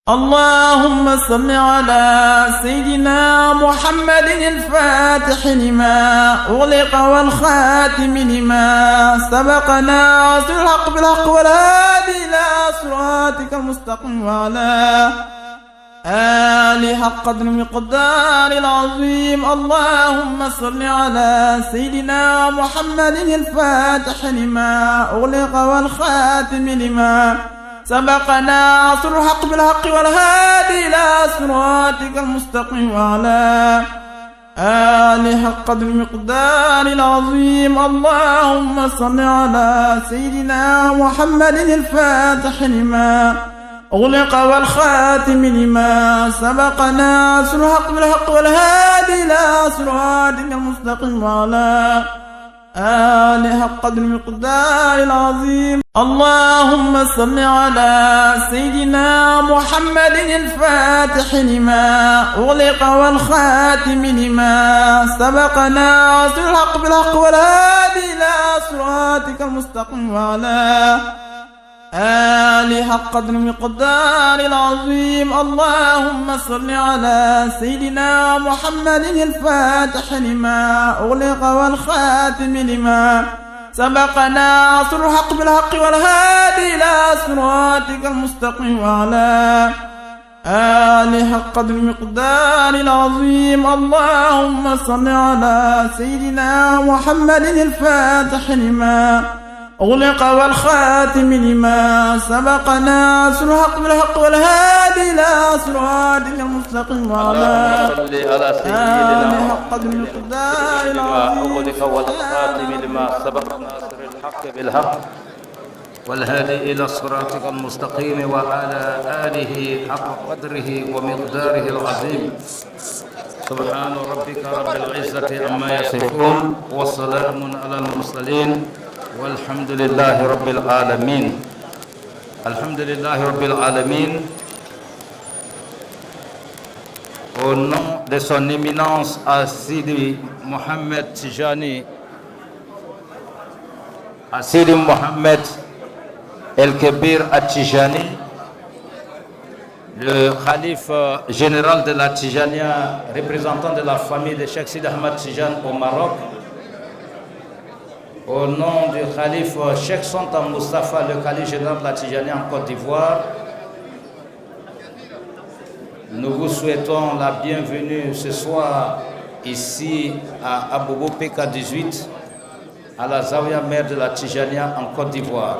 اللهم صل على سيدنا محمد الفاتح لما أغلق والخاتم لما سبق ناصر الحق بالحق والهادي إلى صراطك المستقيم وعلى آله حق قدر المقدار العظيم. اللهم صل على سيدنا محمد الفاتح لما أغلق والخاتم لما سبق ناصر الحق بالحق والهادي إلى صراطك المستقيم وعلى آله حق قدر المقدار العظيم. اللهم صل على سيدنا محمد الفاتح لما أغلق والخاتم لما سبق ناصر الحق بالحق والهادي إلى صراطك المستقيم وعلى آله حق قدر المقدار العظيم. اللهم صل على سيدنا محمد الفاتح لما أغلق والخاتم لما سبق ناصر الحق بالحق والهادي إلى صراطك المستقيم وعلى آله حق قدر المقدار العظيم. اللهم صل على سيدنا محمد الفاتح لما أغلق والخاتم لما سبق ناصر الحق بالحق والهادي إلى صراطك المستقيم وعلى آله حق قدر المقدار العظيم. اللهم صل على سيدنا محمد الفاتح لما أغلق والخاتم لما سبق ناصر الحق بالحق والهادي إلى صراطك المستقيم وعلى آله حق قدر المقدار العظيم. أغلق والخاتم لما سبق ناصر الحق بالحق والهادي إلى صراطك المستقيم وعلى آله حق قدره ومقداره العظيم. سبحان ربك رب العزة عما يصفون وسلام على المرسلين والحمد لله رب العالمين. الحمد لله رب العالمين. Au nom de son éminence Sidi Mohamed Tijani, Sidi Mohamed El-Kebir At-Tijani, le calife général de la Tijania, représentant de la famille de Cheikh Sidi Ahmad Tijan au Maroc, au nom du calife Cheikh Sultan Mustafa, le calife général de la Tijania en Côte d'Ivoire, nous vous souhaitons la bienvenue ce soir ici à Abobo PK18, à la Zawiya mère de la Tijania en Côte d'Ivoire.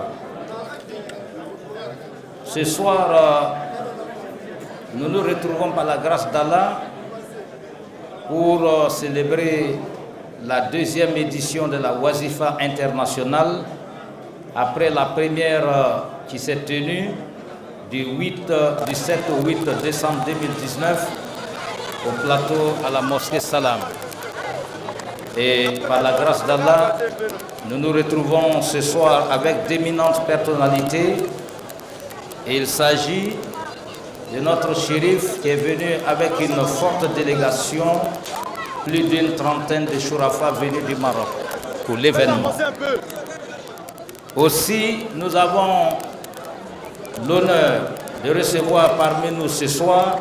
Ce soir, nous nous retrouvons par la grâce d'Allah pour célébrer la deuxième édition de la Wazifa internationale, après la première qui s'est tenue du 7 au 8 décembre 2019 au plateau à la mosquée Salam. Et par la grâce d'Allah, nous nous retrouvons ce soir avec d'éminentes personnalités. Et il s'agit de notre shérif qui est venu avec une forte délégation, plus d'une trentaine de Chourafa venus du Maroc pour l'événement. Aussi, nous avons l'honneur de recevoir parmi nous ce soir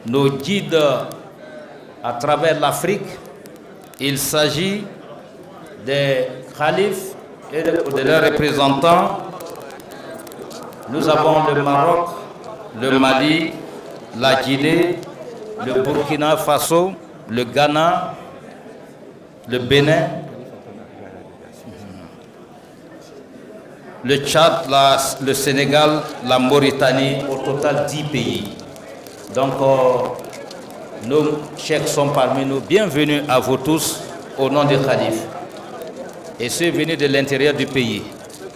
nos guides à travers l'Afrique. Il s'agit des khalifes et de leurs représentants. Nous avons le Maroc, le Mali, la Guinée, le Burkina Faso, le Ghana, le Bénin, le Tchad, le Sénégal, la Mauritanie, au total 10 pays. Donc, nos cheikhs sont parmi nous. Bienvenue à vous tous au nom des khalifes. Et ceux venus de l'intérieur du pays.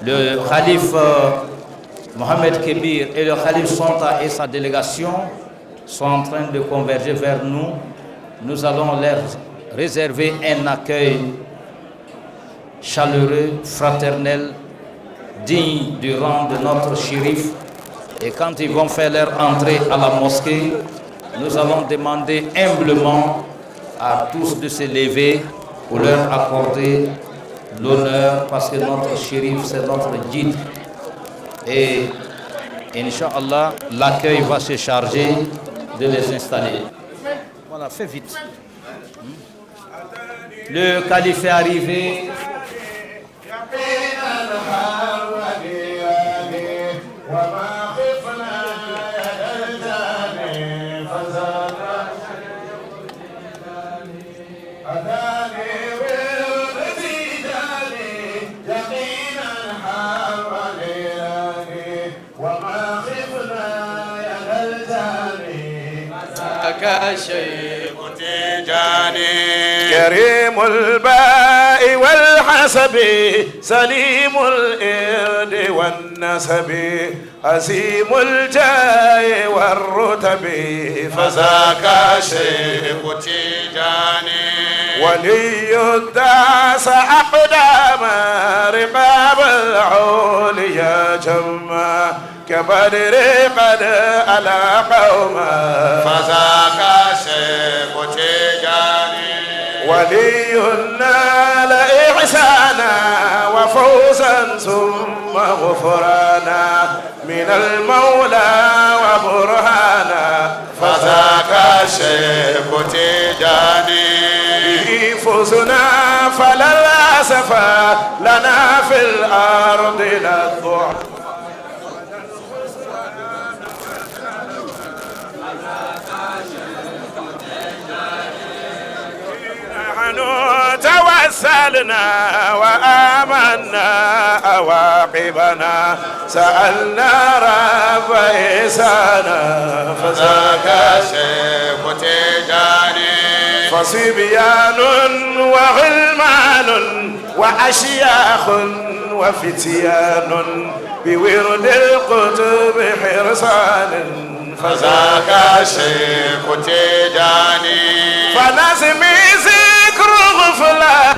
Le khalife Mohamed Kebir et le Khalif Sonta et sa délégation sont en train de converger vers nous. Nous allons leur réserver un accueil chaleureux, fraternel, digne du rang de notre shérif. Et quand ils vont faire leur entrée à la mosquée, nous allons demander humblement à tous de se lever pour leur accorder l'honneur, parce que notre shérif, c'est notre guide. Et Inch'Allah, l'accueil va se charger de les installer. Voilà, fais vite. Le calife est arrivé. شيخ تجاني كريم الباء والحسب سليم الإرد والنسب عزيم الجاه والرتب فذاك شيخ تجاني ولي الداس أقدام رقاب العليا جمّا كبدر قد ألا قوما فذاك شيخ تجاني ولي نال إحسانا وفوزا ثم غفرانا من المولى وبرهانا فذاك شيخ تجاني به فزنا فلا الأسف لنا في الأرض لا الضعف توسلنا وآمنا أواقبنا سألنا رب إحسانا فذاك شيخ تجاني فصبيان وغلمان وأشياخ وفتيان بورد القطب حرصان فذاك شيخ تجاني فنزمي ذكر غفلان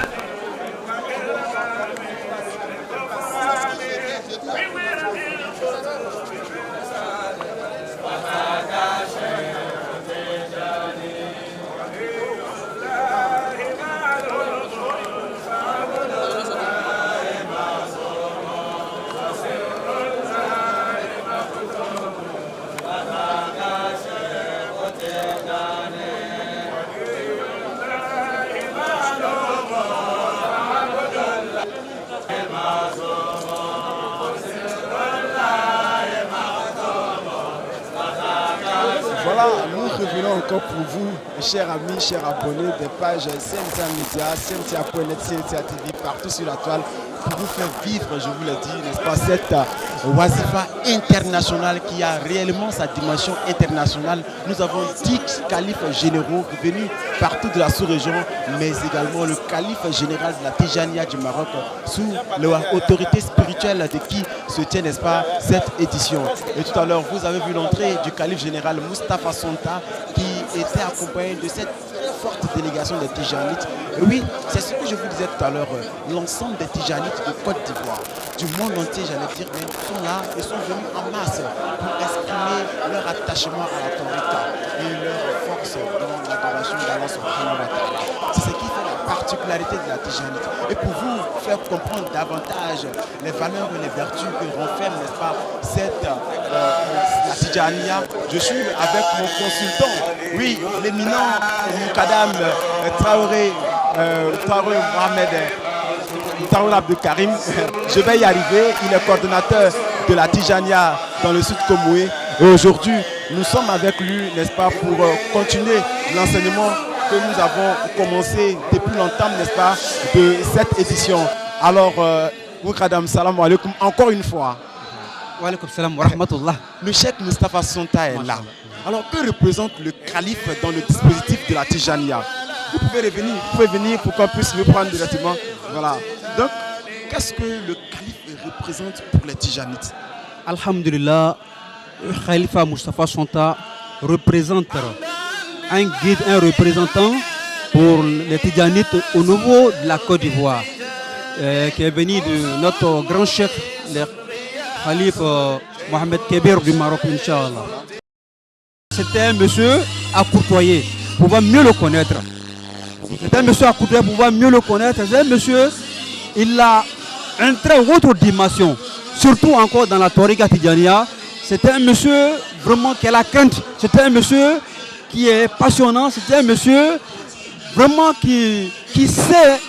Voilà, nous revenons encore pour vous, chers amis, chers abonnés des pages CMTA Media, CMTA.net, CMTA TV, partout sur la toile, pour vous faire vivre, je vous l'ai dit, n'est-ce pas, cette Wazifa internationale qui a réellement sa dimension internationale. Nous avons 10 califes généraux venus partout de la sous-région, mais également le calife général de la Tijania du Maroc, sous l'autorité spirituelle de qui se tient, n'est-ce pas, cette édition. Et tout à l'heure, vous avez vu l'entrée du calife général Moustapha Sonta, qui était accompagné de cette forte délégation des Tijanites. Et oui, c'est ce que je vous disais tout à l'heure, l'ensemble des Tijanites de Côte d'Ivoire, du monde entier, j'allais dire, même, sont là et sont venus en masse pour exprimer leur attachement à la Torika et leur force dans l'adoration d'Allah subhanahu wa ta'ala. C'est ce qui fait la particularité de la Tijanite. Et pour vous faire comprendre davantage les valeurs et les vertus que renferme, n'est-ce pas, la Tijania, je suis avec mon consultant, oui, l'éminent Moukadam Traoré Mohamed Traoré Abdou Karim. Je vais y arriver. Il est coordonnateur de la Tijania dans le sud Komoué. Et aujourd'hui, nous sommes avec lui, n'est-ce pas, pour continuer l'enseignement que nous avons commencé depuis longtemps, n'est-ce pas, de cette édition. Alors, Moukadam, salam alaikum, encore une fois. Wa alaikum salam wa rahmatullah. Le cheikh Moustapha Sonta est là. Alors, que représente le calife dans le dispositif de la Tijania? Vous pouvez venir pour qu'on puisse le prendre directement. Voilà. Donc, qu'est-ce que le calife représente pour les Tijanites? Alhamdulillah, le Khalifa Moustapha Sonta représente un guide, un représentant pour les Tijanites au niveau de la Côte d'Ivoire, qui est venu de notre grand chef, le Khalif Mohamed Kébir du Maroc, Inch'Allah. C'était un monsieur à courtoyer, pour pouvoir mieux le connaître. C'est un monsieur à courtoyer, pour pouvoir mieux le connaître. C'est un monsieur, il a une très haute dimension, surtout encore dans la Torika Tidjania. C'était un monsieur vraiment qui a la crainte. C'était un monsieur qui est passionnant. C'était un monsieur vraiment qui sait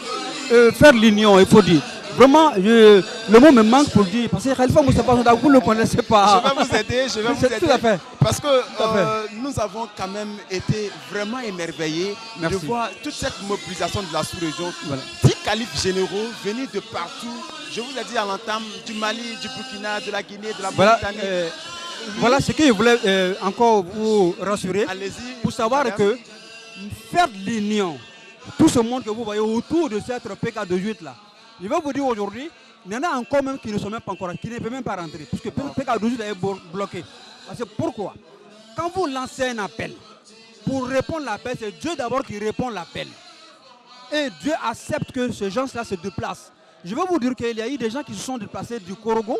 faire l'union, il faut dire. Vraiment, le mot me manque pour dire, parce que Khalifa Moustapha Sonta, vous ne le connaissez pas. Je vais vous aider, Tout à fait. Parce que nous avons quand même été vraiment émerveillés de voir toute cette mobilisation de la sous-région. Voilà. 10 califes généraux venus de partout. Je vous ai dit à l'entame, du Mali, du Burkina, de la Guinée, de la Mauritanie. Voilà ce que je voulais encore vous rassurer. Allez-y. Pour savoir que faire l'union, tout ce monde que vous voyez autour de cette PK18 là, je vais vous dire aujourd'hui, il y en a encore même qui ne sont même pas encore, qui ne peuvent même pas rentrer. Parce que PK18 est bloqué. Parce que pourquoi? Quand vous lancez un appel, pour répondre à l'appel, c'est Dieu d'abord qui répond à l'appel. Et Dieu accepte que ces gens-là se déplacent. Je vais vous dire qu'il y a eu des gens qui se sont déplacés du Korogo,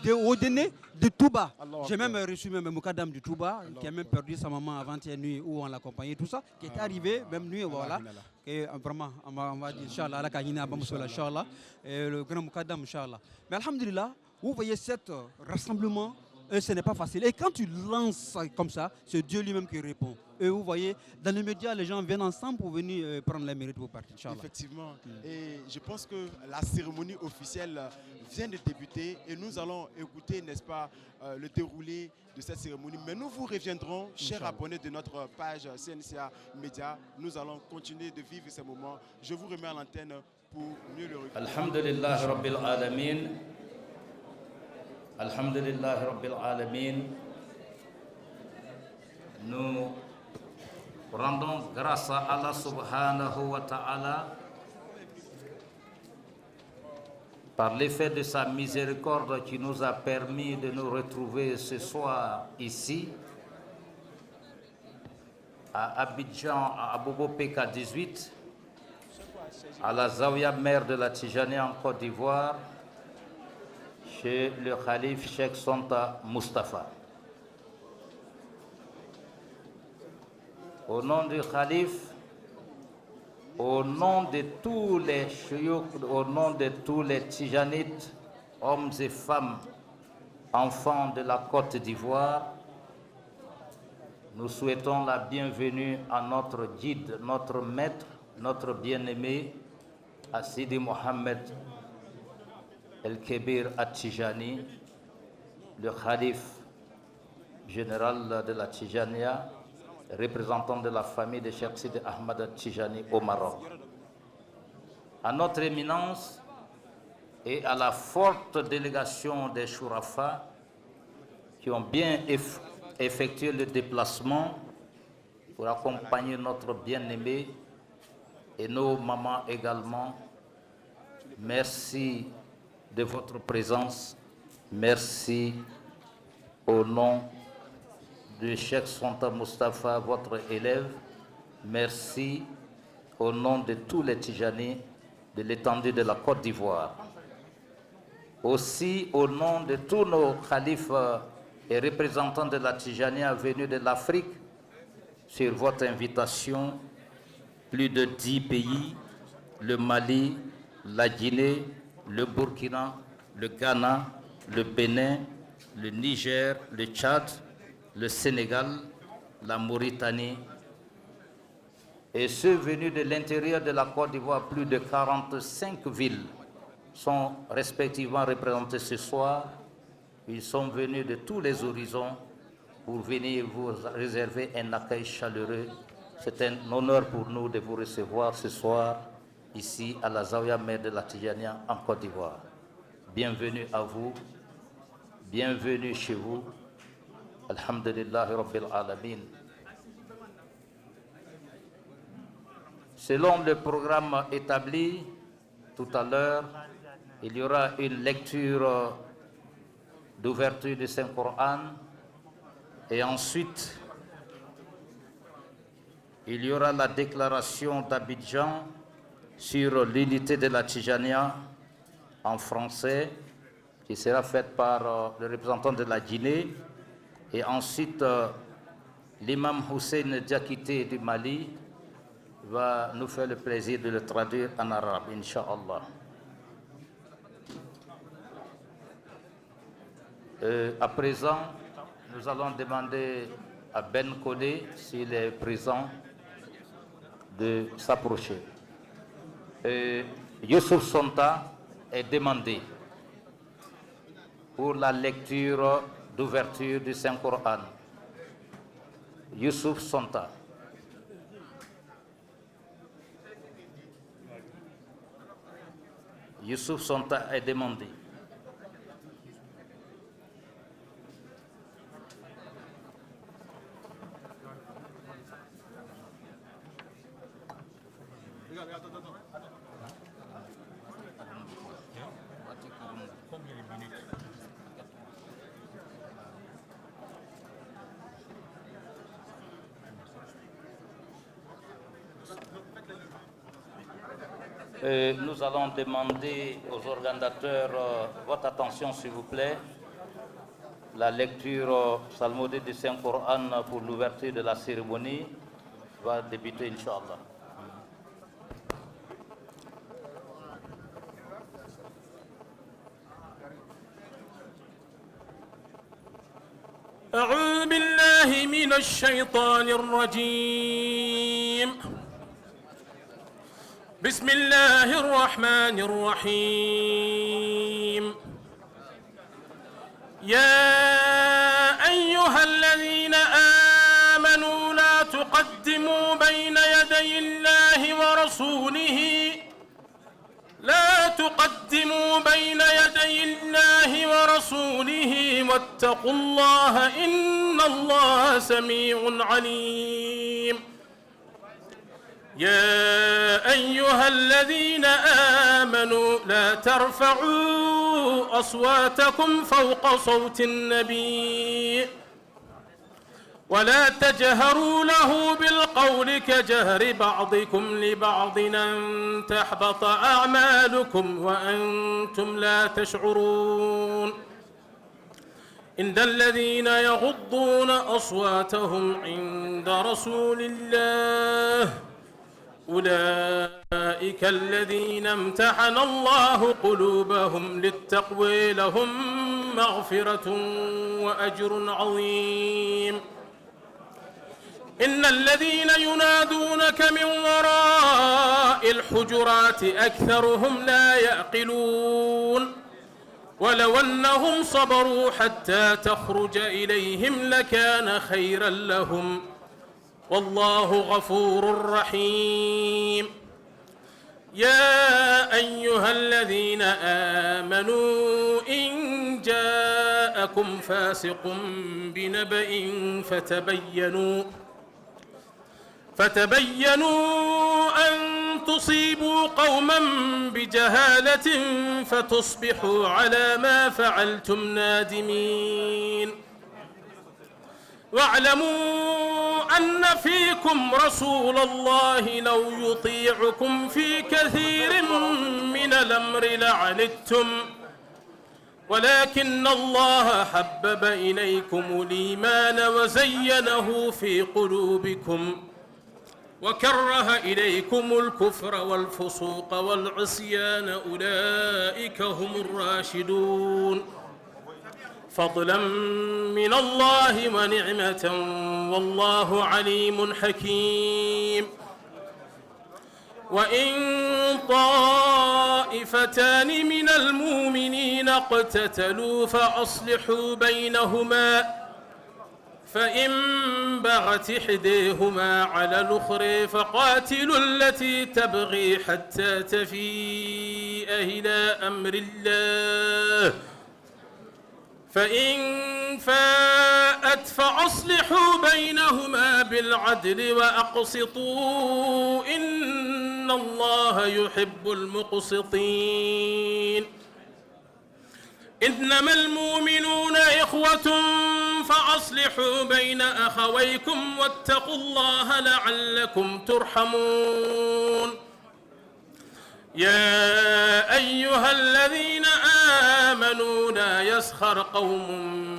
de Odene, de Touba. J'ai même reçu même Moukadam du Touba, qui a même perdu sa maman avant-hier nuit où on l'accompagnait, tout ça, qui est arrivé, même nuit, voilà. Et vraiment, on va dire, Inch'Allah, la Kagina, Inch'Allah, et le grand Moukadam, Inch'Allah. Mais Alhamdulillah, vous voyez cet rassemblement, ce n'est pas facile. Et quand tu lances comme ça, c'est Dieu lui-même qui répond. Et vous voyez, dans les médias, les gens viennent ensemble pour venir prendre les mérites pour partir, Inch'Allah. Effectivement. Et je pense que la cérémonie officielle vient de débuter et nous allons écouter, n'est-ce pas, le déroulé de cette cérémonie. Mais nous vous reviendrons, chers abonnés de notre page CNCA Média. Nous allons continuer de vivre ces moments. Je vous remets à l'antenne pour mieux le recueillir. Alhamdulillah Rabbil Alamin. Alhamdulillah Rabbil Alamin. Nous rendons grâce à Allah subhanahu wa ta'ala par l'effet de sa miséricorde qui nous a permis de nous retrouver ce soir ici à Abidjan, à Abobo PK18, à la Zawiya mère de la Tijani en Côte d'Ivoire, chez le Khalif Cheikh Sonta Moustapha. Au nom du Khalif, au nom de tous les chouyouk, au nom de tous les Tijanites, hommes et femmes, enfants de la Côte d'Ivoire, nous souhaitons la bienvenue à notre guide, notre maître, notre bien-aimé, Sidi Mohamed El-Kébir At-Tijani, le Khalif général de la Tijania, représentant de la famille de Cheikh Sidi Ahmad At-Tijani au Maroc. À notre éminence et à la forte délégation des Chourafa qui ont bien effectué le déplacement pour accompagner notre bien-aimé et nos mamans également, merci de votre présence. Merci au nom de Cheikh Sonta Moustapha, votre élève. Merci au nom de tous les Tijani de l'étendue de la Côte d'Ivoire. Aussi au nom de tous nos khalifes et représentants de la Tijania venus de l'Afrique, sur votre invitation, plus de 10 pays, le Mali, la Guinée, le Burkina, le Ghana, le Bénin, le Niger, le Tchad, le Sénégal, la Mauritanie, et ceux venus de l'intérieur de la Côte d'Ivoire, plus de 45 villes sont respectivement représentées ce soir. Ils sont venus de tous les horizons pour venir vous réserver un accueil chaleureux. C'est un honneur pour nous de vous recevoir ce soir ici à la Zawiya mère de la Tijania en Côte d'Ivoire. Bienvenue à vous, bienvenue chez vous. Alhamdulillah Rabbil Alamin. Selon le programme établi tout à l'heure, il y aura une lecture d'ouverture du Saint-Coran et ensuite il y aura la déclaration d'Abidjan sur l'unité de la Tijania en français qui sera faite par le représentant de la Guinée, et ensuite l'imam Hussein Diakité du Mali va nous faire le plaisir de le traduire en arabe, Inch'Allah. À présent, Nous allons demander à Ben Kodé, s'il est présent, de s'approcher. Youssouf Sonta est demandé pour la lecture d'ouverture du Saint-Coran. Youssouf Sonta. Youssouf Sonta est demandé. Nous allons demander aux organisateurs votre attention, s'il vous plaît. La lecture psalmodique du Saint-Coran pour l'ouverture de la cérémonie va débuter, Inch'Allah. أعوذ بالله من الشيطان الرجيم بسم الله الرحمن الرحيم يا أيها الذين آمنوا لا تقدموا بين يدي الله ورسوله واتقوا الله إن الله سميع عليم يا أيها الذين آمنوا لا ترفعوا أصواتكم فوق صوت النبي ولا تجهروا له بالقول كجهر بعضكم لبعض أن تحبط أعمالكم وأنتم لا تشعرون إن الذين يغضون أصواتهم عند رسول الله أولئك الذين امتحن الله قلوبهم للتقوى لهم مغفرة وأجر عظيم إن الذين ينادونك من وراء الحجرات أكثرهم لا يعقلون ولو أنهم صبروا حتى تخرج إليهم لكان خيرا لهم والله غفور رحيم يا أيها الذين آمنوا إن جاءكم فاسق بنبأ فتبينوا أن تصيبوا قوما بجهالة فتصبحوا على ما فعلتم نادمين واعلموا أن فيكم رسول الله لو يطيعكم في كثير من الأمر لعنتم ولكن الله حبب إليكم الإيمان وزينه في قلوبكم وكره إليكم الكفر والفسوق والعصيان أولئك هم الراشدون فضلا من الله ونعمة والله عليم حكيم وإن طائفتان من المؤمنين اقتتلوا فأصلحوا بينهما فإن بغت إحداهما على الأخرى فقاتلوا التي تبغي حتى تفيء إلى أمر الله فإن فاءت فأصلحوا بينهما بالعدل وأقسطوا إن الله يحب المقسطين إنما المؤمنون إخوة فأصلحوا بين أخويكم واتقوا الله لعلكم ترحمون يا أيها الذين آمنوا لا يسخر قوم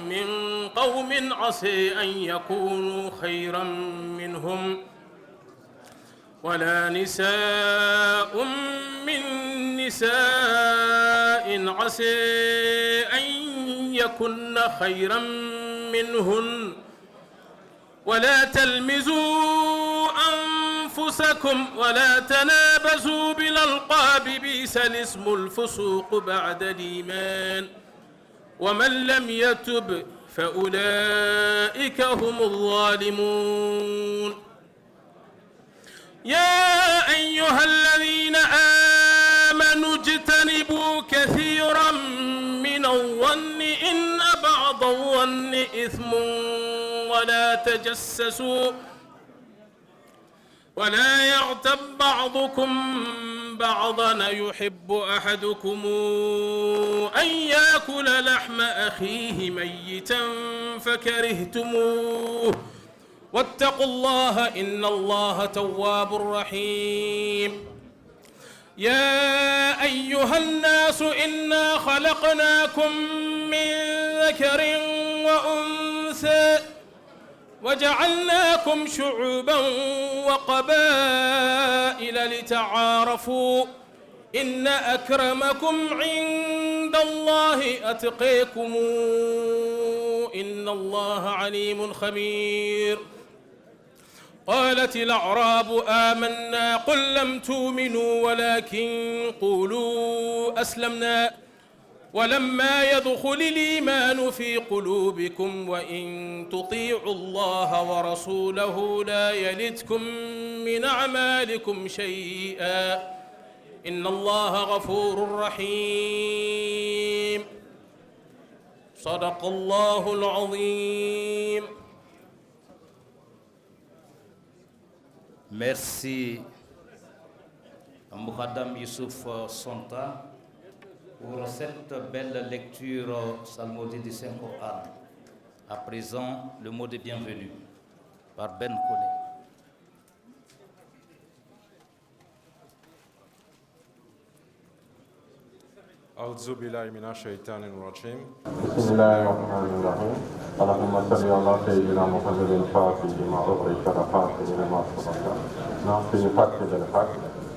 من قوم عسى أن يكونوا خيرا منهم ولا نساء من نساء عسى أن يكن خيرا منهن ولا تلمزوا أنفسكم ولا تنابزوا بالألقاب بئس الاسم الفسوق بعد الإيمان ومن لم يتب فأولئك هم الظالمون يا أيها الذين آمنوا اجتنبوا كثيرا من الظن إن بعض الظن إثم ولا تجسسوا ولا يغتب بعضكم بعضا يحب أحدكم أن يأكل لحم أخيه ميتا فكرهتموه واتقوا الله إن الله تواب رحيم يا أيها الناس إنا خلقناكم من ذكر وأنثى وجعلناكم شعوبا وقبائل لتعارفوا إن أكرمكم عند الله أتقيكم إن الله عليم خبير قالت الأعراب آمنا قل لم تؤمنوا ولكن قولوا أسلمنا ولما يدخل الإيمان في قلوبكم وإن تطيعوا الله ورسوله لا يلتكم من أعمالكم شيئا إن الله غفور رحيم صدق الله العظيم. Merci Moukhadam Youssouf Sonta pour cette belle lecture psalmodique du Saint-Coran. À présent, le mot de bienvenue par Ben Koné. أعوذ بالله من الشيطان الرجيم. بسم الله الرحمن الرحيم. اللهم صل على سيدنا محمد الفاتح لما أغلق الخاتم لما سبق ناصر الحق بالحق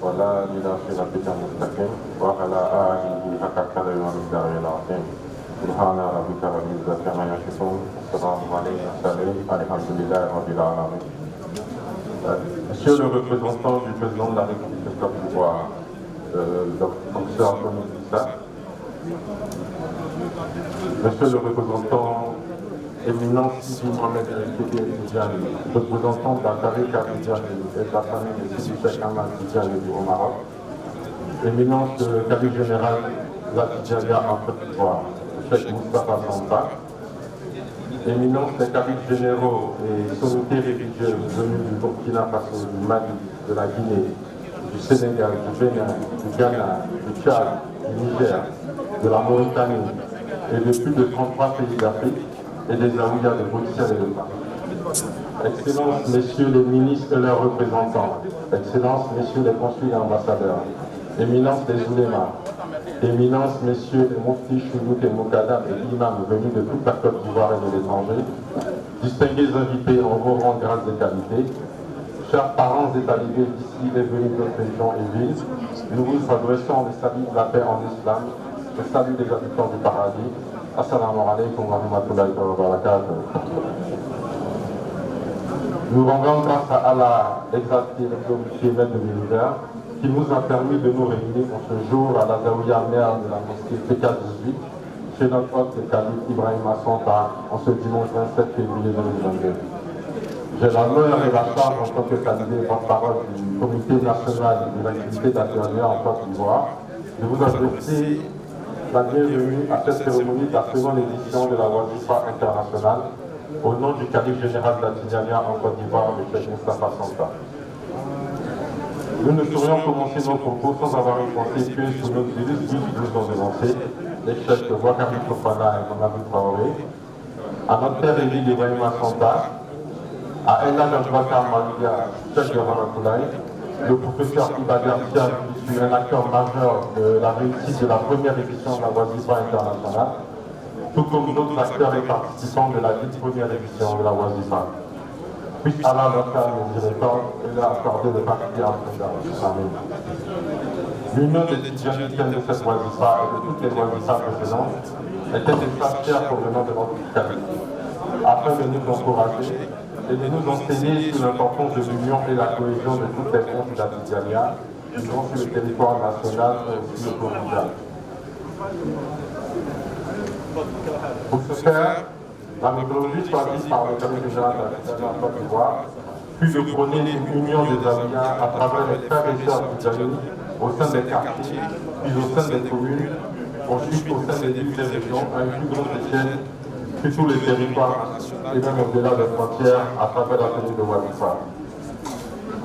ولا إله إلا بك المستقيم وعلى آله حق قدره ومقداره العظيم. سبحان ربك رب العزة عما يصفون والسلام على المرسلين الحمد لله رب العالمين. Monsieur le représentant du président de la République de Côte d'Ivoire, le professeur Anthony Issa, Monsieur le représentant éminent Sidi Mohamed El-Kédé Tidjani, représentant de la Tariqa Tidjani et de la famille de Sidi Cheikh Ahmad Tidjani au Maroc, éminence de calife général de la Tidjania en Côte d'Ivoire, Cheikh Moustapha Santa, éminence des califes généraux et sommités religieuses venus du Burkina Faso, du Mali, de la Guinée, du Sénégal, du Bénin, du Ghana, du Tchad, du Niger, de la Mauritanie et de plus de 33 pays d'Afrique et des Aouïas de Bruxelles et de Paris. Excellences, messieurs les ministres et leurs représentants, Excellences, messieurs les consuls et ambassadeurs, Éminence des oulémas, Éminence, messieurs les muftis, chouyouk et moukadam et imams venus de toute la Côte d'Ivoire et de l'étranger, distingués invités en vos rangs, grâces et qualités, chers parents et talibés d'ici et venus d'autres régions et villes, nous vous adressons le salut de la paix en islam, le salut des habitants du paradis. Assalamu alaikum wa rahmatullahi wa barakatuh. Nous rendons grâce à Allah, exalté et glorifié maître de l'univers, qui nous a permis de nous réunir en ce jour à la Zaouïa mère de la mosquée PK18, chez notre hôte le calife Ibrahim Santa, en ce dimanche 27 février 2022. J'ai l'honneur et la charge en tant que calife porte-parole du Comité national de l'activité d'accueillir en Côte d'Ivoire de vous adresser la bienvenue à cette cérémonie de la seconde édition de la Wazifa internationale au nom du calife général de la Tidjania en Côte d'Ivoire, le Cheikh Moustapha Santa. Nous ne saurions commencer nos propos sans avoir une pensée pieuse sur nos illustres guides qui nous ont dénoncés, les chefs Wakari Fofana et Mamadou Traoré, à notre père Élie Ibrahim Santa, à Ella Nabouakar Malidia, chef de Ramatoulaye, le professeur Ibadar Diab, qui fut un acteur majeur de la réussite de la première édition de la Wazifa internationale, tout comme d'autres acteurs et participants de la dite première édition de la Wazifa. Puisse Allah leur faire le miséricorde et leur accorder de particuliers en Amen. L'union des Tidjanités de cette Wazifa et de toutes les Wazifas précédentes était une place chère pour le nom de notre calife. afin de nous encourager et de nous enseigner sur l'importance de l'union et la cohésion de toutes les fonds de la Tidjania, qui sont sur le territoire national et aussi au provincial. Pour ce faire, la méthodologie choisie par le Comité général de la Tidjania en Côte d'Ivoire fut de prôner une union des Aviens à travers les frères et sœurs Tidjani au sein des quartiers, puis au sein des communes, ensuite au sein des villes et régions, à une plus grande échelle sur tous les territoires et même au-delà des frontières à travers la tenue de Wazifa.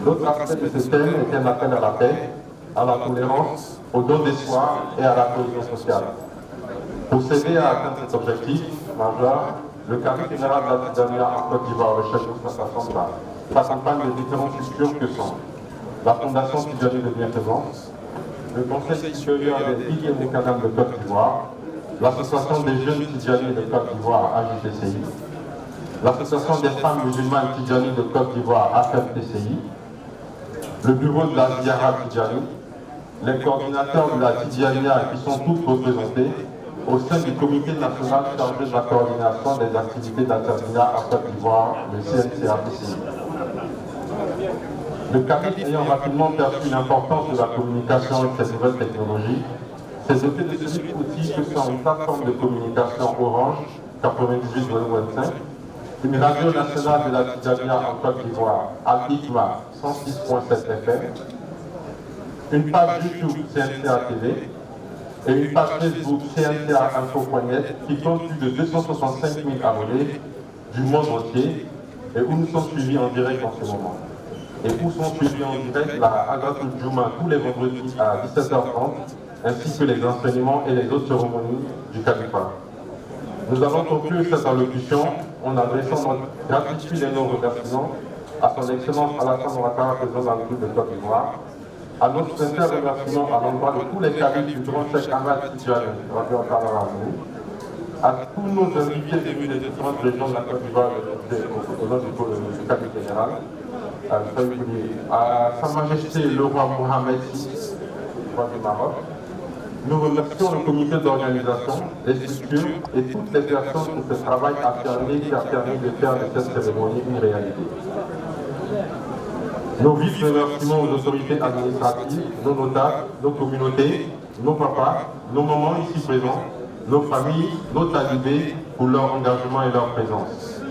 L'autre aspect de ce thème était un appel à la paix, à la tolérance, au don d'espoir et à la cohésion sociale. Pour s'aider à atteindre cet objectif majeur, le Calife général de la Tidjania en Côte d'Ivoire, le chef Moustapha Santa, s'accompagne des différentes structures que sont la Fondation Tidjani de Bienfaisance, le Conseil supérieur des Îles et Moukadam de Côte d'Ivoire, l'Association des jeunes Tidjani de Côte d'Ivoire, AJTCI, l'Association des femmes musulmanes Tidjani de Côte d'Ivoire, AFTCI, le bureau de la Ziara Tidjani, les coordinateurs de la Tidjania qui sont tous représentés au sein du comité national chargé de la coordination des activités d'Alterdia en Côte d'Ivoire, le CNCAPCI. Le Calife ayant rapidement perçu l'importance de la communication avec ces nouvelles technologies, s'est doté de ce outil que sont une plateforme de communication Orange 98.25, une radio nationale de la Tidjania en Côte d'Ivoire, Al-Hikma 106.7 FM, une page YouTube CNCA TV et une page Facebook CNCA Info.net qui compte plus de 265 000 abonnés du monde entier et où nous sommes suivis en direct en ce moment. Et où sont suivis en direct la Agatul Juma tous les vendredis à 17h30, ainsi que les enseignements et les autres cérémonies du califat. Nous allons conclure cette allocution en adressant notre gratitude et nos remerciements à son Excellence Alassane Ouattara, président de la République de Côte d'Ivoire, à notre sincère remerciement à l'endroit de tous les califes du grand Cheikh Ahmad Tidjani, à tous nos invités venus des différentes régions de la Côte d'Ivoire au nom du calife général, à Sa Majesté le roi Mohamed VI, roi du Maroc. Nous remercions le comité d'organisation, les structures et toutes les personnes pour ce travail acharné qui a permis de faire de cette cérémonie une réalité. Nos vifs remerciements aux autorités administratives, nos notables, nos communautés, nos papas, nos mamans ici présents, nos familles, nos talibés pour leur engagement et leur présence.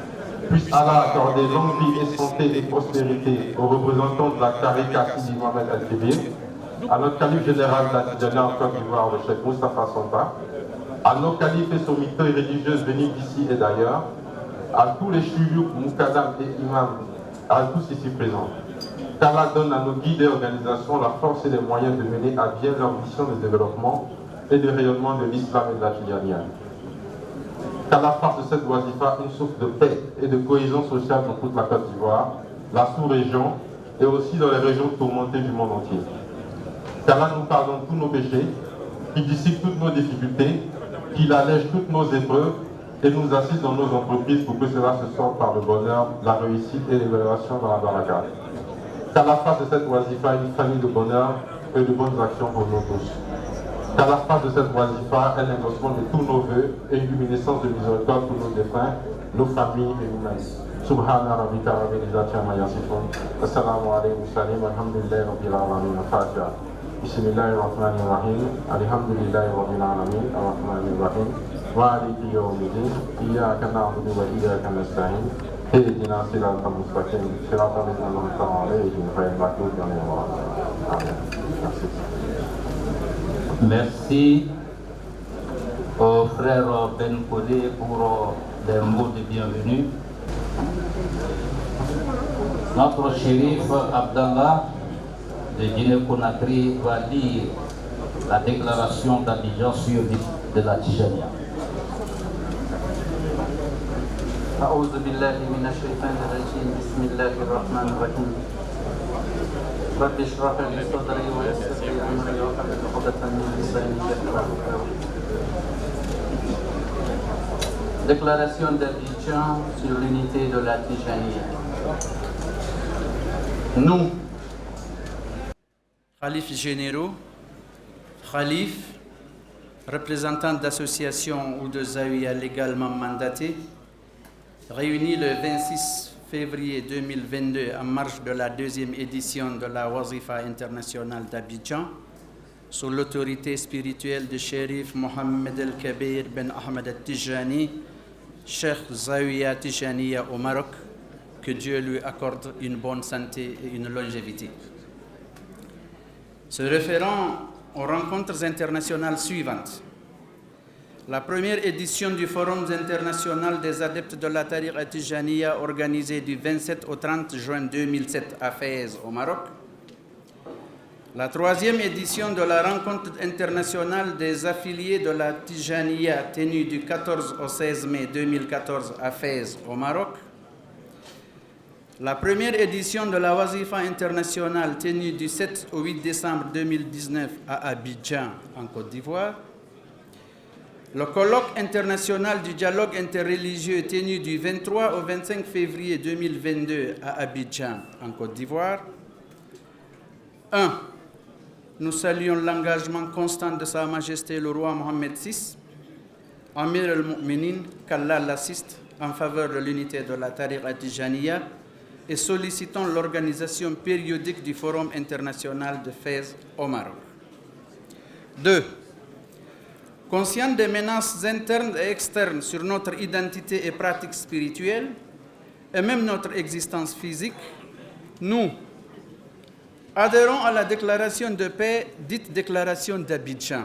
Puisse Allah accorder longue vie et santé et prospérité aux représentants de la Tariqa Sidi Mohamed Al-Kébir, à notre calife général de la Tidjania en Côte d'Ivoire, le Cheikh Moustapha Santa, à nos califes et sommités religieuses venus d'ici et d'ailleurs, à tous les chouyouk, moukadam et imams, à tous ici présents. Qu'Allah donne à nos guides et organisations la force et les moyens de mener à bien leur mission de développement et de rayonnement de l'islam et de la Tidjania. Qu'Allah fasse de cette wazifa une source de paix et de cohésion sociale dans toute la Côte d'Ivoire, la sous-région et aussi dans les régions tourmentées du monde entier. Qu'Allah nous pardonne tous nos péchés, qu'il dissipe toutes nos difficultés, qu'il allège toutes nos épreuves et nous assiste dans nos entreprises pour que cela se sorte par le bonheur, la réussite et l'évaluation dans la baraka. Qu'Allah fasse de cette wazifa une famille de bonheur et de bonnes actions pour nous tous. Qu'Allah fasse de cette wazifa un endossement de tous nos vœux et une luminescence de miséricorde pour nos défunts, nos familles et nous-mêmes. Subhana rabbika rabbil izzati amma yasifun. Assalamu alaykum wa alhamdulillahi rabbil alamin. Fatiha. Bismillahirrahmanirrahim. Alhamdulillahi rabbil alamin. Arrahmanirrahim. Maliki yawmiddin. Iyyaka na'budu wa iyyaka nasta'in. Ihdina siratal mustaqim. Siratal ladzina an'amta alayhim ghayril maghdubi alayhim wa lad-dallin. Merci au frère Ben Kodé pour les mots de bienvenue. Notre shérif Abdallah de Guinée-Conakry va lire la déclaration d'Abidjan sur de la Tidjania. أعوذ بالله من الشيطان الرجيم بسم الله الرحمن الرحيم رب اشرح لي صدري ويسر لي أمري واحلل عقدة من لساني يفقهوا قولي. Déclaration d'Abidjan sur l'unité de la Tidjania. Nous, khalifes généraux, khalifes, représentants d'associations ou de zawiya légalement mandatés, réunis le 26 février 2022 en marge de la deuxième édition de la Wazifa internationale d'Abidjan, sous l'autorité spirituelle du shérif Mohammed El-Kabir Ben Ahmed Al-Tijani, Cheikh Zawiya Tijaniya au Maroc, que Dieu lui accorde une bonne santé et une longévité. Se référant aux rencontres internationales suivantes, la première édition du Forum international des adeptes de la Tariqa Tijaniya organisée du 27 au 30 juin 2007 à Fès au Maroc, la troisième édition de la rencontre internationale des affiliés de la Tijaniya tenue du 14 au 16 mai 2014 à Fès au Maroc, la première édition de la Wazifa internationale tenue du 7 au 8 décembre 2019 à Abidjan en Côte d'Ivoire, le colloque international du dialogue interreligieux tenu du 23 au 25 février 2022 à Abidjan en Côte d'Ivoire. 1. Nous saluons l'engagement constant de Sa Majesté le roi Mohammed VI, Amir al-Mu'minin, qu'Allah l'assiste, en faveur de l'unité de la Tariqa Tijaniya, et sollicitant l'organisation périodique du Forum international de Fès au Maroc. 2. Conscient des menaces internes et externes sur notre identité et pratique spirituelle, et même notre existence physique, nous adhérons à la déclaration de paix, dite déclaration d'Abidjan.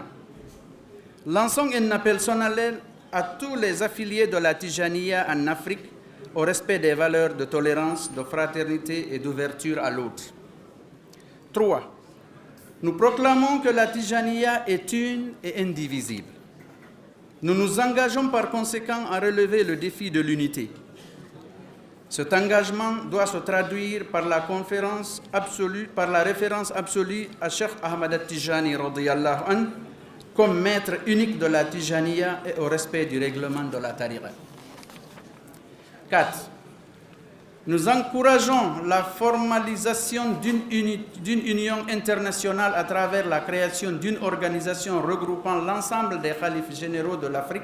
Lançons un appel solennel à tous les affiliés de la Tijaniya en Afrique au respect des valeurs de tolérance, de fraternité et d'ouverture à l'autre. 3. Nous proclamons que la Tijaniya est une et indivisible. Nous nous engageons par conséquent à relever le défi de l'unité. Cet engagement doit se traduire par la référence absolue à Cheikh Ahmad Al-Tijani radiyallahu anhu comme maître unique de la Tijaniya et au respect du règlement de la Tariqa. 4. Nous encourageons la formalisation d'une union internationale à travers la création d'une organisation regroupant l'ensemble des khalifes généraux de l'Afrique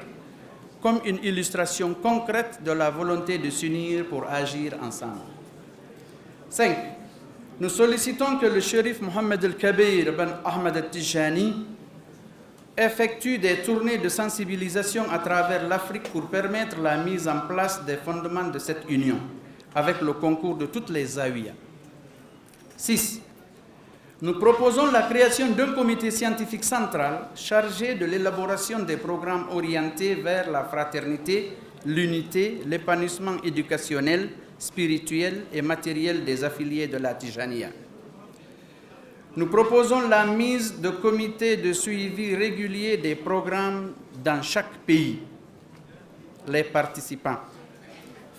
comme une illustration concrète de la volonté de s'unir pour agir ensemble. 5. Nous sollicitons que le shérif Mohammed El-Kabir Ben Ahmed Al-Tijani effectue des tournées de sensibilisation à travers l'Afrique pour permettre la mise en place des fondements de cette union, avec le concours de toutes les zawiyas. 6. Nous proposons la création d'un comité scientifique central chargé de l'élaboration des programmes orientés vers la fraternité, l'unité, l'épanouissement éducationnel, spirituel et matériel des affiliés de la Tijaniya. Nous proposons la mise de comités de suivi régulier des programmes dans chaque pays. Les participants.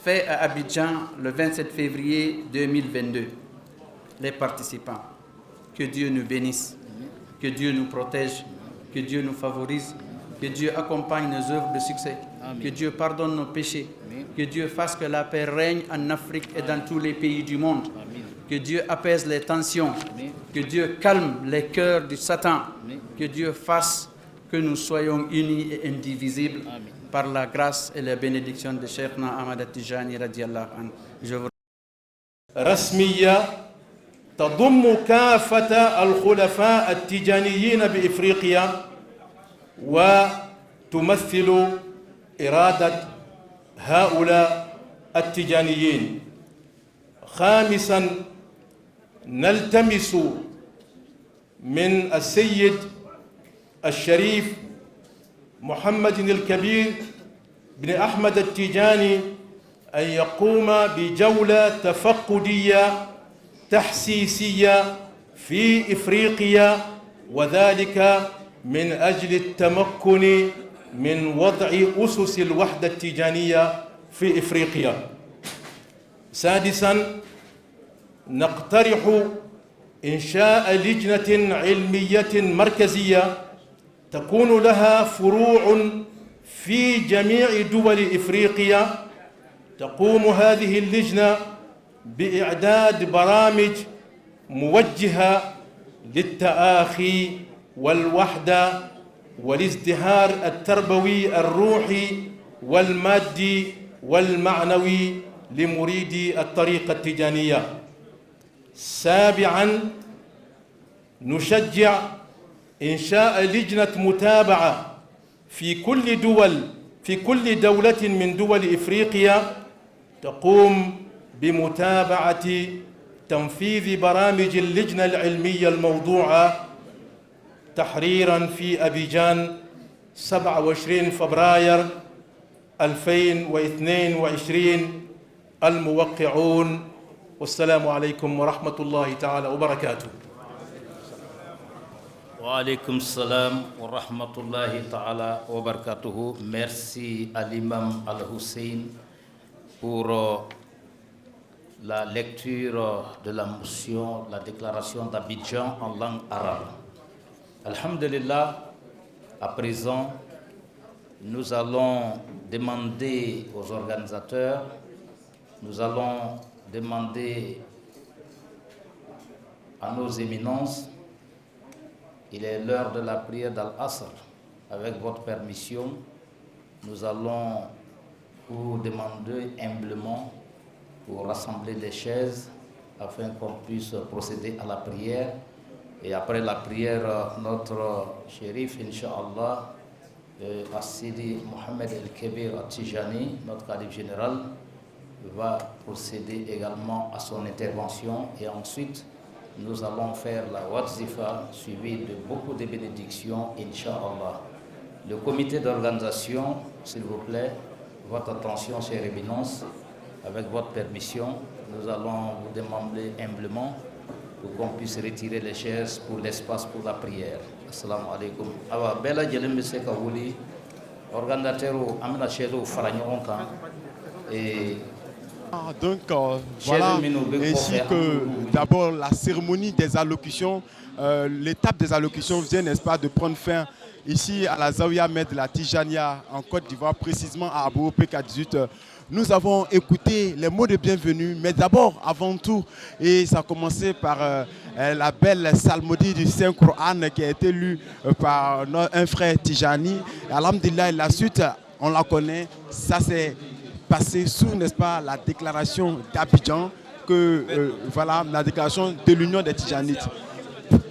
Fait à Abidjan le 27 février 2022. Les participants. Que Dieu nous bénisse, que Dieu nous protège, que Dieu nous favorise, que Dieu accompagne nos œuvres de succès, que Dieu pardonne nos péchés, que Dieu fasse que la paix règne en Afrique et dans tous les pays du monde, que Dieu apaise les tensions, que Dieu calme les cœurs du Satan, que Dieu fasse que nous soyons unis et indivisibles par la grâce et la bénédiction de Cheikhna Ahmad Al-Tijani radiyallahu anhu. Je vous رسمية تضم كافة الخلفاء التيجانيين بإفريقيا وتمثل إرادة هؤلاء التيجانيين. خامسا نلتمس من السيد الشريف محمد الكبير بن أحمد التيجاني أن يقوم بجولة تفقدية تحسيسية في إفريقيا، وذلك من أجل التمكن من وضع أسس الوحدة التيجانية في إفريقيا. سادسا نقترح إنشاء لجنة علمية مركزية تكون لها فروع في جميع دول إفريقيا. تقوم هذه اللجنة بإعداد برامج موجهة للتآخي والوحدة والازدهار التربوي الروحي والمادي والمعنوي لمريدي الطريقة التجانية. سابعا، نشجع إنشاء لجنة متابعة في كل دولة من دول إفريقيا تقوم بمتابعة تنفيذ برامج اللجنة العلمية الموضوعة تحريراً في أبيجان 27 فبراير 2022. الموقعون. والسلام عليكم ورحمة الله تعالى وبركاته. Wa alaykum salam wa rahmatullahi ta'ala wa barakatuhu. Merci à l'imam Al-Hussein pour la lecture de la motion, la déclaration d'Abidjan en langue arabe. Alhamdulillah, à présent, nous allons demander aux organisateurs, nous allons demander à nos éminences. Il est l'heure de la prière d'Al-Asr. Avec votre permission, nous allons vous demander humblement pour rassembler les chaises afin qu'on puisse procéder à la prière. Et après la prière, notre shérif, Inch'Allah, Assidi Mohamed El-Kebir At-Tijani, notre calife général, va procéder également à son intervention. Et ensuite, nous allons faire la wazifa suivie de beaucoup de bénédictions, Inch'Allah. Le comité d'organisation, s'il vous plaît, votre attention, chère éminence, avec votre permission, nous allons vous demander humblement pour qu'on puisse retirer les chaises pour l'espace pour la prière. Assalamu alaikum. Awa bela jelim se ka wuli organisateur amna chedo faranyoka et donc voilà, ainsi que d'abord la cérémonie des allocutions, l'étape des allocutions vient, n'est-ce pas, de prendre fin ici à la Zawiya Med de la Tijania en Côte d'Ivoire, précisément à Abou PK18. Nous avons écouté les mots de bienvenue, mais d'abord, avant tout, et ça a commencé par la belle psalmodie du Saint-Coran qui a été lue par un frère Tijani. Alhamdulillah, la suite, on la connaît, ça c'est passé sous, n'est-ce pas, la déclaration d'Abidjan, voilà, la déclaration de l'Union des Tijanites.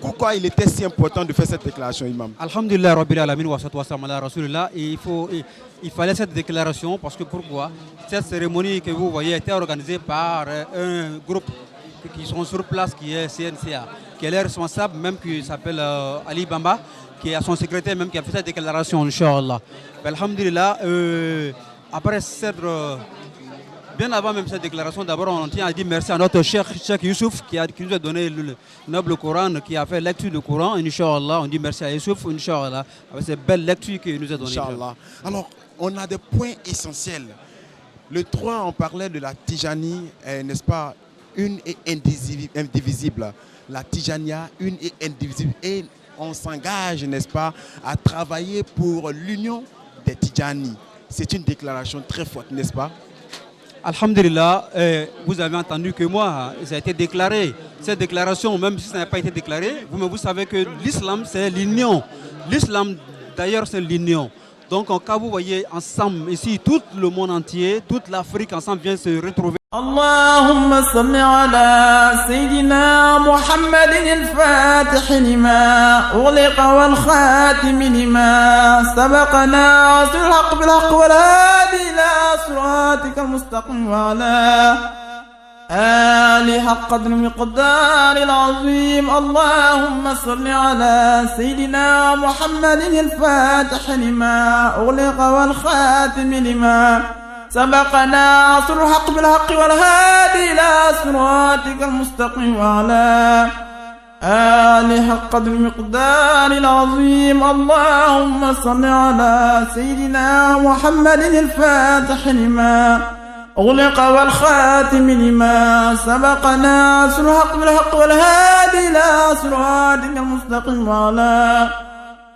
Pourquoi il était si important de faire cette déclaration, Imam? Alhamdulillah, Rabbil Alamin, wa salatu wa salam ala Rasulillah. Et il fallait cette déclaration parce que pourquoi? Cette cérémonie que vous voyez a été organisée par un groupe qui sont sur place, qui est CNCA, qui est le responsable, même qui s'appelle Ali Bamba, qui est à son secrétaire même, qui a fait cette déclaration, Inch'Allah. Alhamdulillah, après cette... Bien avant même cette déclaration, d'abord on tient à dire merci à notre Cheikh Youssouf qui nous a donné le noble Coran, qui a fait lecture du Coran. Inch'Allah, on dit merci à Youssouf, Inch'Allah, avec cette belle lecture qu'il nous a donnée. Inch'Allah. Alors, on a des points essentiels. Le 3, on parlait de la Tijani, n'est-ce pas, une et indivisible. La Tijania, une et indivisible. Et on s'engage, n'est-ce pas, à travailler pour l'union des Tijani. C'est une déclaration très forte, n'est-ce pas? Alhamdulillah, vous avez entendu que moi, ça a été déclaré. Cette déclaration, même si ça n'a pas été déclaré, vous savez que l'islam, c'est l'union. L'islam, d'ailleurs, c'est l'union. Donc, quand vous voyez ensemble, ici, tout le monde entier, toute l'Afrique ensemble vient se retrouver. اللهم صل على سيدنا محمد الفاتح لما أغلق والخاتم لما سبق ناصر الحق بالحق والهادي إلى صراطك المستقيم وعلى آل حق قدر المقدار العظيم. اللهم صل على سيدنا محمد الفاتح لما أغلق والخاتم لما سبق ناصر الحق بالحق والهادي إلى صراطك المستقيم وعلى آل حق قدر المقدار العظيم. اللهم صل على سيدنا محمد الفاتح لما أغلق والخاتم لما سبق ناصر الحق بالحق والهادي إلى صراطك المستقيم وعلى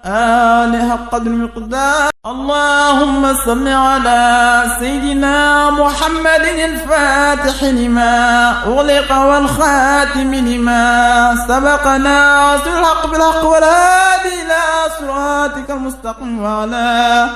آل حق قدر المقدار. اللهم صل على سيدنا محمد الفاتح لما أغلق والخاتم لما سبق ناصر الحق بالحق والهادي إلى صراطك المستقيم وعلى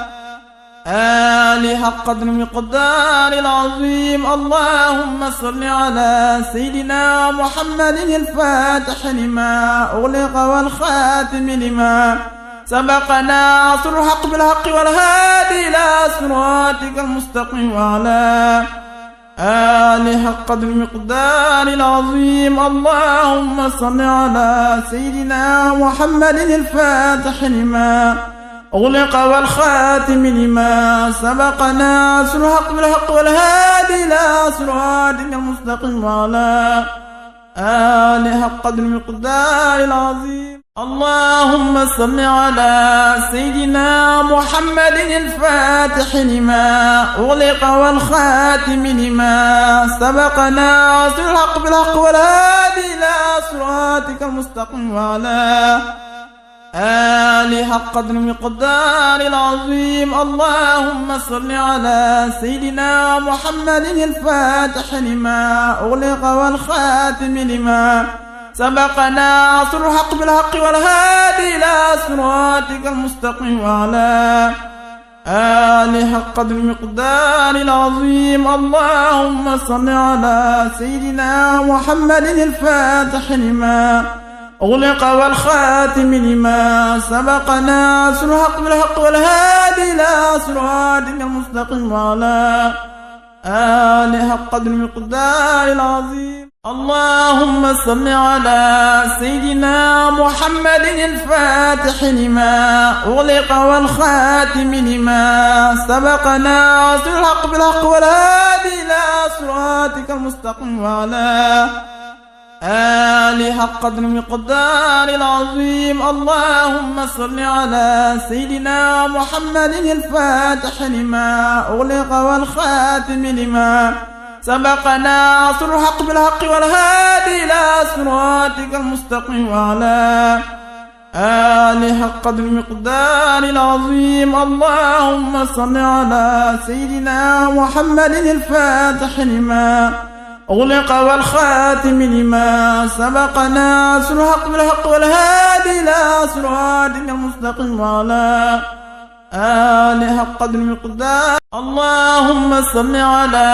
آله قدر مقدار العظيم. اللهم صل على سيدنا محمد الفاتح لما أغلق والخاتم لما سبق ناصر الحق بالحق والهادي إلى صراطك المستقيم وعلى آله قدر مقدار العظيم. اللهم صل على سيدنا محمد الفاتح لما أغلق والخاتم لما سبق ناصر الحق بالحق والهادي إلى صراطك المستقيم وعلى آله قدر مقدار العظيم. اللهم صل على سيدنا محمد الفاتح لما أغلق والخاتم لما سبق ناصر الحق بالحق والهادي إلى صراطك المستقيم وعلى آله قدر مقدار العظيم. اللهم صل على سيدنا محمد الفاتح لما أغلق والخاتم لما سبق ناصر الحق بالحق والهادي إلى صراطك المستقيم وعلى آله قدر مقدار العظيم. اللهم صل على سيدنا محمد الفاتح لما أغلق والخاتم لما سبق ناصر الحق بالحق والهادي إلى صراطك المستقيم وعلى آله قدر مقدار العظيم. اللهم صل على سيدنا محمد الفاتح لما أغلق والخاتم لما سبق ناصر الحق بالحق والهادي إلى صراطك المستقيم وعلى آله قدر مقدار العظيم. اللهم صل على سيدنا محمد الفاتح لما أغلق والخاتم لما سبق ناصر الحق بالحق والهادي إلى صراطك المستقيم وعلى آله قدر مقدار العظيم. اللهم صل على سيدنا محمد الفاتح لما أغلق والخاتم لما سبق ناصر الحق بالحق والهادي إلى صراطك المستقيم وعلى آله قدر مقدار. اللهم صل على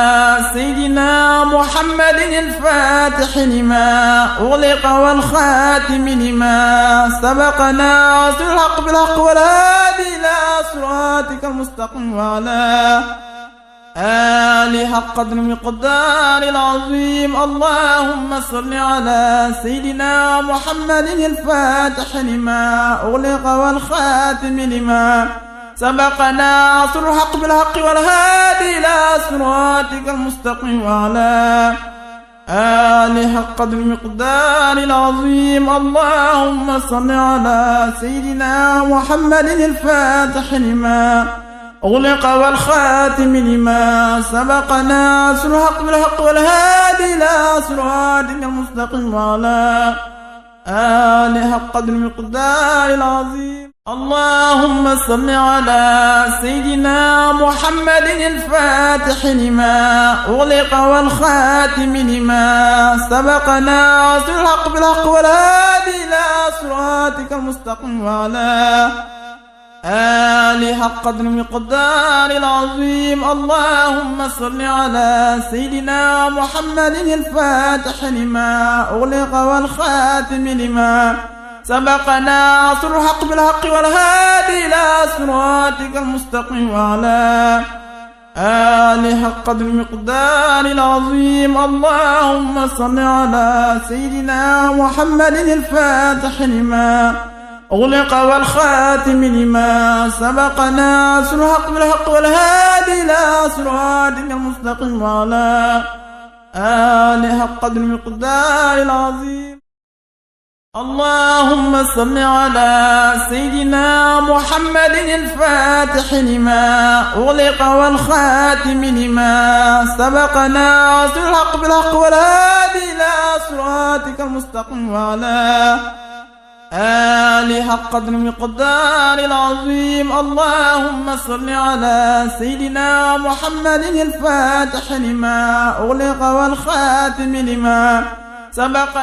سيدنا محمد الفاتح لما أغلق والخاتم لما سبق ناصر الحق بالحق والهادي إلى صراطك المستقيم وعلى آله قدر مقدار العظيم. اللهم صل على سيدنا محمد الفاتح لما أغلق والخاتم لما سبق ناصر الحق بالحق والهادي إلى صراطك المستقيم وعلى آله قدر مقدار العظيم. اللهم صل على سيدنا محمد الفاتح لما أغلق والخاتم لما سبق ناصر الحق بالحق والهادي إلى صراطك المستقيم وعلى آله قدر مقدار العظيم. اللهم صل على سيدنا محمد الفاتح لما أغلق والخاتم لما سبق ناصر الحق بالحق والهادي إلى صراطك المستقيم وعلى آله قدر مقدار العظيم. اللهم صل على سيدنا محمد الفاتح لما أغلق والخاتم لما سبق ناصر الحق بالحق والهادي إلى صراطك المستقيم وعلى آله قدر مقدار العظيم. اللهم صل على سيدنا محمد الفاتح لما أغلق والخاتم لما سبق ناصر الحق بالحق والهادي إلى صراطك المستقيم وعلى آله قدر مقدار العظيم. اللهم صل على سيدنا محمد الفاتح لما أغلق والخاتم لما سبق ناصر الحق بالحق والهادي إلى صراطك المستقيم وعلى آله قدر مقدار العظيم. اللهم صل على سيدنا محمد الفاتح لما أغلق والخاتم لما سبق